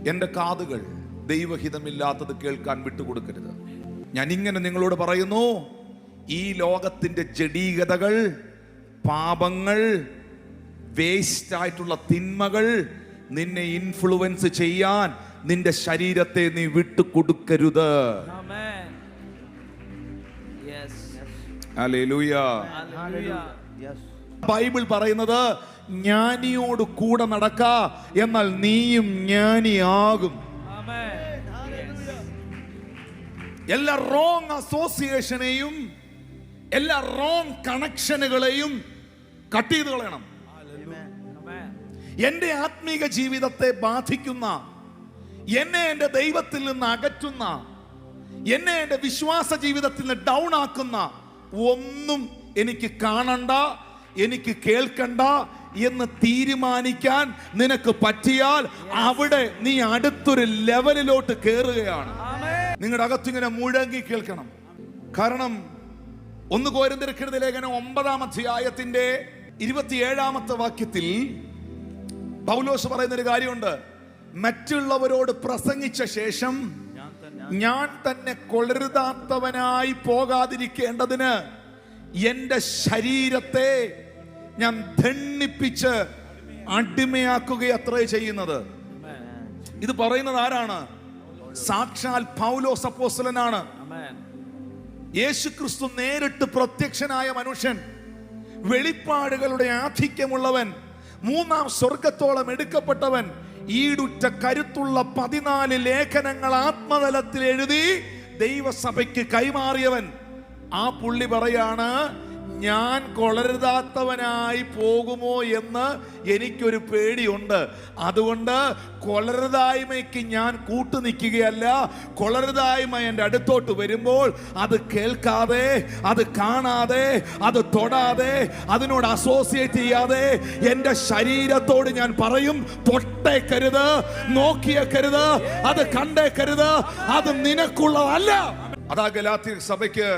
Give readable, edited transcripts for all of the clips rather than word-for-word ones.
എൻ്റെ കാതുകൾ ദൈവഹിതമില്ലാത്തത് കേൾക്കാൻ വിട്ടുകൊടുക്കരുത്. ഞാൻ ഇങ്ങനെ നിങ്ങളോട് പറയുന്നു, ഈ ലോകത്തിന്റെ ജഡീകതകൾ, പാപങ്ങൾ, വേസ്റ്റ് ആയിട്ടുള്ള തിന്മകൾ നിന്നെ ഇൻഫ്ലുവൻസ് ചെയ്യാൻ നിന്റെ ശരീരത്തെ നീ വിട്ടുകൊടുക്കരുത്. ഹല്ലേലൂയ. ബൈബിൾ പറയുന്നത് ജ്ഞാനിയോട് കൂടെ നടക്ക, എന്നാൽ നീയും ജ്ഞാനിയാകും. എല്ലാ റോങ് അസോസിയേഷനെയും എല്ലാ റോങ് കണക്ഷനുകളെയും കട്ട് ചെയ്ത് കളയണം. എന്റെ ആത്മീക ജീവിതത്തെ ബാധിക്കുന്ന, എന്നെ എന്റെ ദൈവത്തിൽ നിന്ന് അകറ്റുന്ന, എന്നെ എന്റെ വിശ്വാസ ജീവിതത്തിൽ നിന്ന് ഡൗൺ ആക്കുന്ന ഒന്നും എനിക്ക് കാണണ്ട, എനിക്ക് കേൾക്കണ്ട എന്ന് തീരുമാനിക്കാൻ നിനക്ക് പറ്റിയാൽ അവിടെ നീ അടുത്തൊരു ലെവലിലോട്ട് കയറുകയാണ്. നിങ്ങളുടെ അകത്തിങ്ങനെ മുഴങ്ങി കേൾക്കണം. കാരണം 1 കൊരിന്ത്യർക്കെഴുതിയ ലേഖനം 9-ാം അധ്യായത്തിന്റെ 27-ാമത്തെ വാക്യത്തിൽ പൗലോസ് പറയുന്നൊരു കാര്യമുണ്ട്. മറ്റുള്ളവരോട് പ്രസംഗിച്ച ശേഷം ഞാൻ തന്നെ കൊള്ളരുതാത്തവനായി പോകാതിരിക്കേണ്ടതിന് എന്റെ ശരീരത്തെ ഞാൻ ദണ്ഡിപ്പിച്ച് അടിമയാക്കുകയത്രേ ചെയ്യുന്നത്. ഇത് പറയുന്നത് ആരാണ്? സാക്ഷാൽ പൗലോസ് അപ്പോസ്തലനാണ്. യേശുക്രിസ്തു നേരിട്ട് പ്രത്യക്ഷനായ മനുഷ്യൻ, വെളിപ്പാടുകളുടെ ആധിക്യമുള്ളവൻ, 3-ാം സ്വർഗത്തോളം എടുക്കപ്പെട്ടവൻ, ഈടുറ്റ കരുത്തുള്ള 14 ലേഖനങ്ങൾ ആത്മതലത്തിൽ എഴുതി ദൈവസഭയ്ക്ക് കൈമാറിയവൻ. ആ പുള്ളി പറയാണ്, ഞാൻ കൊളരുതാത്തവനായി പോകുമോ എന്ന് എനിക്കൊരു പേടിയുണ്ട്. അതുകൊണ്ട് കൊളരുതായ്മയ്ക്ക് ഞാൻ കൂട്ടുനിൽക്കുകയല്ല. കൊളരുതായ്മ എൻ്റെ അടുത്തോട്ട് വരുമ്പോൾ അത് കേൾക്കാതെ, അത് കാണാതെ, അത് തൊടാതെ, അതിനോട് അസോസിയേറ്റ് ചെയ്യാതെ എൻ്റെ ശരീരത്തോട് ഞാൻ പറയും, തൊട്ടേക്കരുത്, നോക്കിയേക്കരുത്, അത് കണ്ടേക്കരുത്, അത് നിനക്കുള്ളതല്ല. അതാ ഗലാത്യർ സഭയ്ക്ക്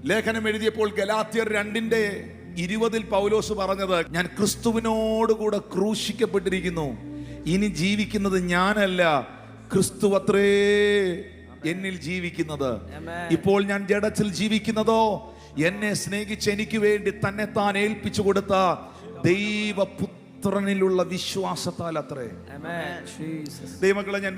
ലേഖനം എഴുതിയപ്പോൾ ഗലാത്യർ 2:20 പൗലോസ് പറഞ്ഞത്, ഞാൻ ക്രിസ്തുവിനോടുകൂടെ ക്രൂശിക്കപ്പെട്ടിരിക്കുന്നു, ഇനി ജീവിക്കുന്നത് ഞാനല്ല, ക്രിസ്തു അത്രേ എന്നിൽ ജീവിക്കുന്നത്. ഇപ്പോൾ ഞാൻ ജഡത്തിൽ ജീവിക്കുന്നതോ എന്നെ സ്നേഹിച്ച് എനിക്ക് വേണ്ടി തന്നെ താൻ ഏൽപ്പിച്ചു കൊടുത്ത ദൈവപുത്രനിലുള്ള വിശ്വാസത്താൽ അത്രേ. ദൈവമക്കളെ, ഞാൻ